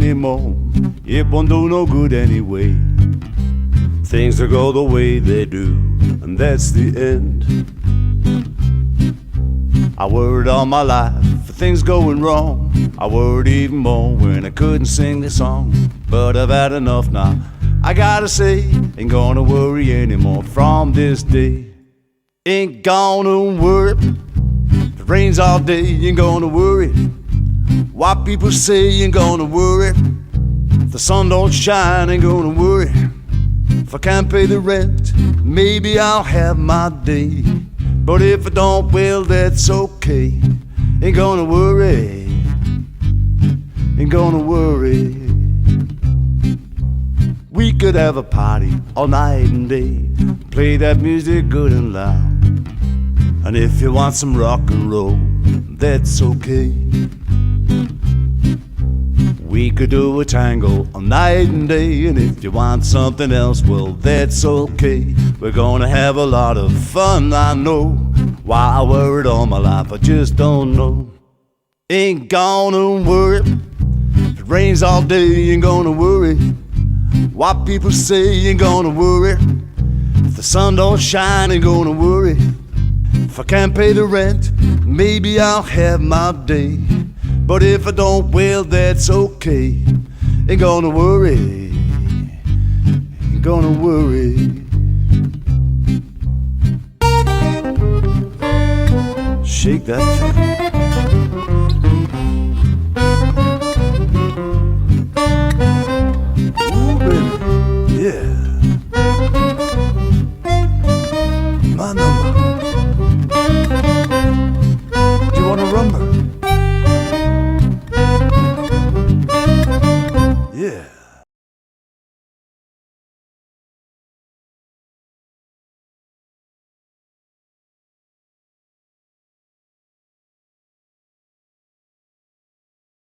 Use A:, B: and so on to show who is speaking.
A: anymore. It won't do no good anyway. Things will go the way they do, and that's the end. I worried all my life for things going wrong. I worried even more when I couldn't sing this song. But I've had enough now, I gotta say, ain't gonna worry anymore from this day. Ain't gonna worry if it rains all day, ain't gonna worry what people say, ain't gonna worry if the sun don't shine, ain't gonna worry if I can't pay the rent. Maybe I'll have my day, but if I don't, well, that's okay. Ain't gonna worry, ain't gonna worry. We could have a party all night and day, play that music good and loud. And if you want some rock and roll, that's okay. We could do a tango all night and day, and if you want something else, well, that's okay. We're gonna have a lot of fun, I know. Why I worried all my life, I just don't know. Ain't gonna worry if it rains all day, ain't gonna worry what people say, ain't gonna worry if the sun don't shine, ain't gonna worry if I can't pay the rent. Maybe I'll have my day, but if I don't, well, that's okay. Ain't gonna worry, ain't gonna worry. Shake that thing.